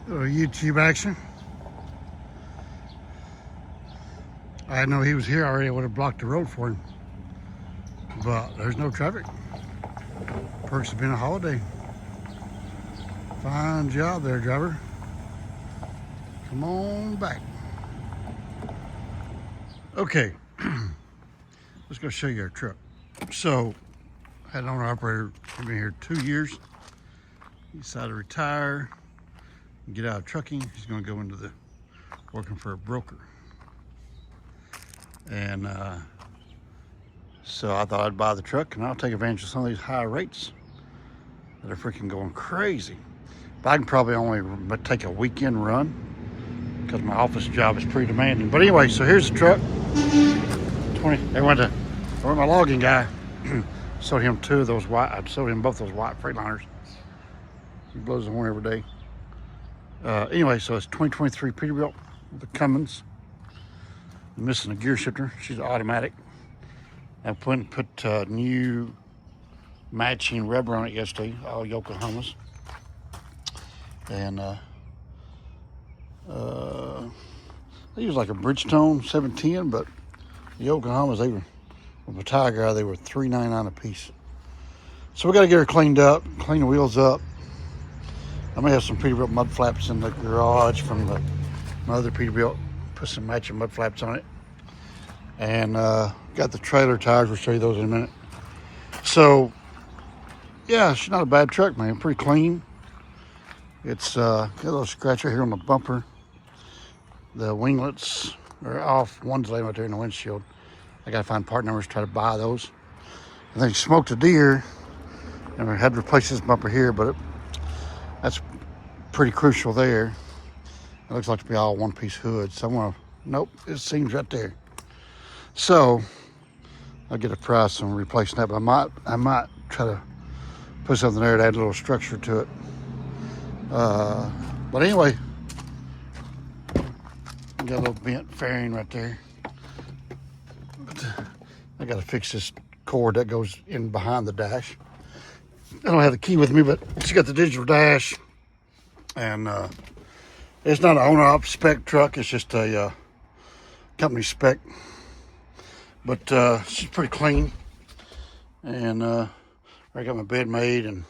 Little YouTube action. I didn't know he was here already. I would have blocked the road for him. But there's no traffic. Perks have been a holiday. Fine job there, driver. Come on back. Okay, let's go show you our truck. So, had an owner operator, he's been here 2 years. He decided to retire, get out of trucking. He's gonna go into working for a broker. And so I thought I'd buy the truck and I'll take advantage of some of these high rates that are freaking going crazy. But I can probably only take a weekend run because my office job is pretty demanding. But anyway, so here's the truck. I went to my logging guy. Sold him two of those white. I sold him both those white Freightliners. He blows the horn every day. Anyway, so it's 2023 Peterbilt with the Cummins. I'm missing a gear shifter. She's automatic. I put new matching rubber on it yesterday, all Yokohamas. And they use like a Bridgestone 710, but the Yokohamas, they were, with my tire guy, they were $3.99 a piece. So we got to get her cleaned up, clean the wheels up. I may have some Peterbilt mud flaps in the garage from my other Peterbilt. Put some matching mud flaps on it. And got the trailer tires. We'll show you those in a minute. So, yeah, she's not a bad truck, man. Pretty clean. It's got a little scratch right here on the bumper. The winglets are off. One's laying right there in the windshield. I got to find part numbers to try to buy those. And then he smoked a deer. And I had to replace this bumper here, but that's pretty crucial there. It looks like to be all one-piece hood. So I'm gonna, nope, it seems right there. So I'll get a price on replacing that, but I might try to put something there to add a little structure to it. But anyway, got a little bent fairing right there. But I got to fix this cord that goes in behind the dash. I don't have the key with me, but she got the digital dash, and it's not an owner-op spec truck. It's just a company spec. But she's pretty clean. And I got my bed made, and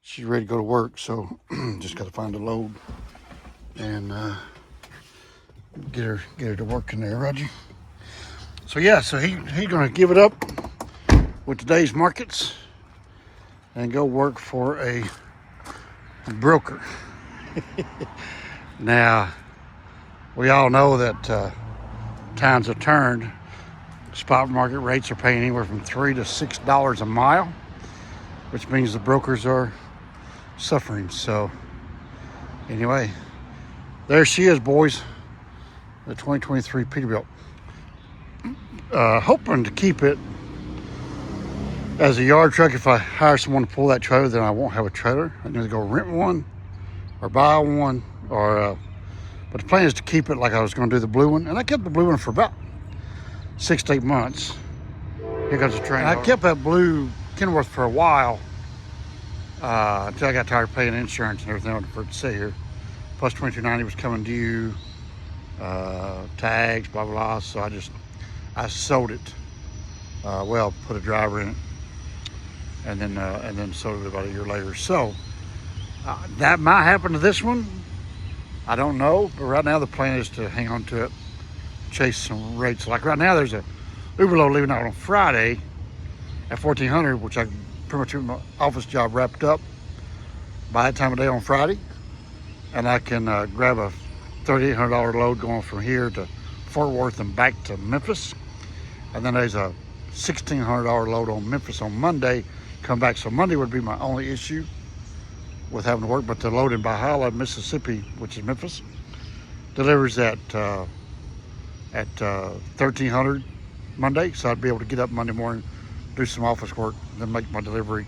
she's ready to go to work. So just got to find a load and get her to work in there, Roger. So yeah, so he's gonna give it up with today's markets and go work for a broker. Now, we all know that times have turned. Spot market rates are paying anywhere from $3 to $6 a mile, which means the brokers are suffering. So anyway, there she is, boys. The 2023 Peterbilt. Hoping to keep it as a yard truck. If I hire someone to pull that trailer, then I won't have a trailer. I can either go rent one or buy one, or but the plan is to keep it like I was going to do the blue one. And I kept the blue one for about 6 to 8 months. Here comes the train. I kept that blue Kenworth for a while until I got tired of paying insurance and everything for it to sit here. Plus 2290 was coming due, tags, blah, blah, blah. So I sold it. Well, put a driver in it, and then sold it about a year later. So that might happen to this one. I don't know, but right now the plan is to hang on to it, chase some rates. Like right now, there's a Uber load leaving out on Friday at 1400, which I pretty much have my office job wrapped up by that time of day on Friday, and I can grab a $3,800 load going from here to Fort Worth and back to Memphis. And then there's a $1,600 load on Memphis on Monday, come back. So Monday would be my only issue with having to work, but the load in Valhalla, Mississippi, which is Memphis, delivers at 1300 Monday. So I'd be able to get up Monday morning, do some office work, then make my delivery.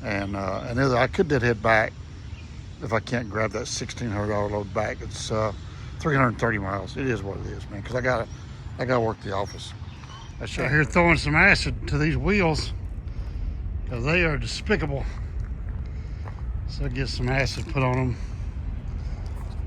And then I could then head back if I can't grab that $1,600 load back. It's 330 miles. It is what it is, man, because I gotta work the office. I'm here throwing some acid to these wheels because they are despicable. So I get some acid put on them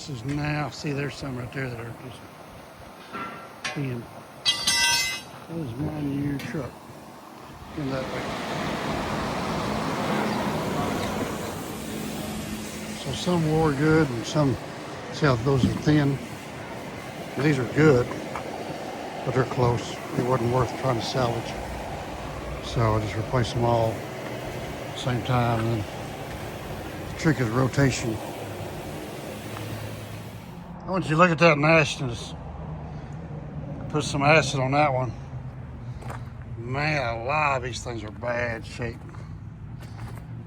This is now, see there's some right there that are just being, that is 9-year truck. In that way. So some wore good and some, see how those are thin. These are good, but they're close. It wasn't worth trying to salvage. So I just replaced them all at the same time. And then the trick is rotation. I want you to look at that Nash and just put some acid on that one. Man, a lot of these things are bad shape.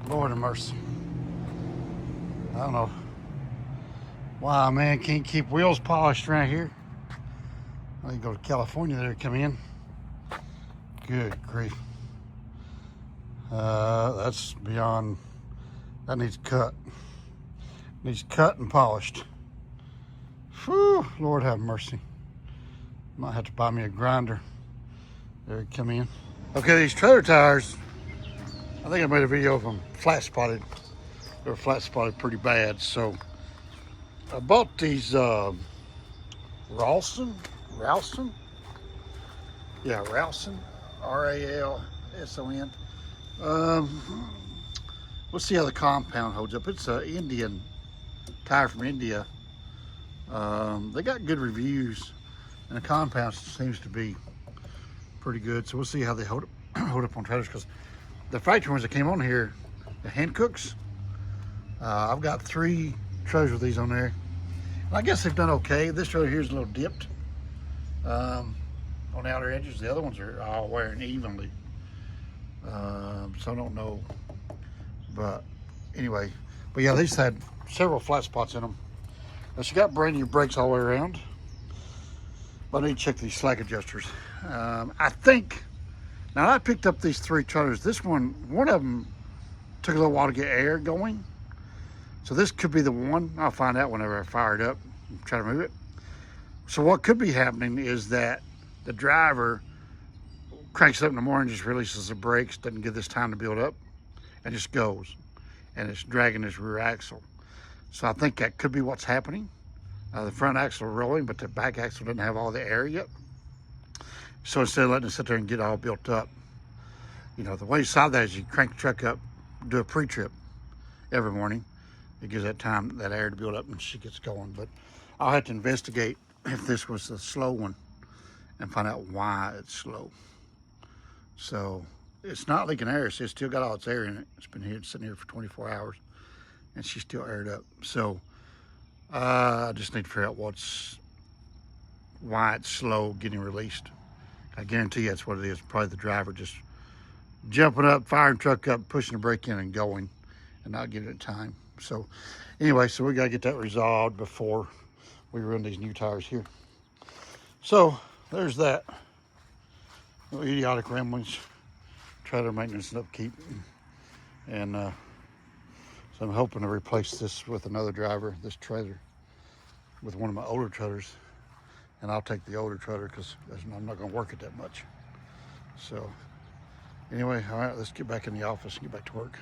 Lord have mercy. I don't know why a man can't keep wheels polished around here. I need to go to California there to come in. Good grief. That's beyond, that needs cut. Needs cut and polished. Whew, Lord have mercy. Might have to buy me a grinder. There he come in. Okay, these trailer tires, I think I made a video of them flat spotted. They were flat spotted pretty bad. So I bought these Ralston? Yeah, Ralston, R-A-L-S-O-N. We'll see how the compound holds up. It's an Indian tire from India. They got good reviews, and the compound seems to be pretty good. So we'll see how they hold up on trailers, because the factory ones that came on here, the Hancooks, I've got 3 trailers with these on there. And I guess they've done okay. This trailer here is a little dipped on the outer edges. The other ones are all wearing evenly. So I don't know. But anyway, but yeah, these had several flat spots in them. Now she got brand new brakes all the way around. But I need to check these slack adjusters. I think, now I picked up these 3 trailers. This one of them took a little while to get air going. So this could be the one. I'll find out whenever I fire it up and try to move it. So what could be happening is that the driver cranks it up in the morning, just releases the brakes, doesn't give this time to build up, and just goes. And it's dragging this rear axle. So I think that could be what's happening. The front axle rolling, but the back axle doesn't have all the air yet. So instead of letting it sit there and get all built up, you know, the way you solve that is you crank the truck up, do a pre-trip every morning. It gives that time, that air to build up, and she gets going. But I'll have to investigate if this was a slow one and find out why it's slow. So it's not leaking air. So it's still got all its air in it. It's been here, sitting here for 24 hours, and she's still aired up. So I just need to figure out why it's slow getting released. I guarantee you that's what it is. Probably the driver just jumping up, firing truck up, pushing the brake in and going, and not giving it time. So anyway, so we got to get that resolved before we run these new tires here. So there's that. Little idiotic ramblings, trailer maintenance and upkeep. And so I'm hoping to replace this with another driver, this trailer, with one of my older trailers. And I'll take the older trailer because I'm not going to work it that much. So anyway, all right, let's get back in the office and get back to work.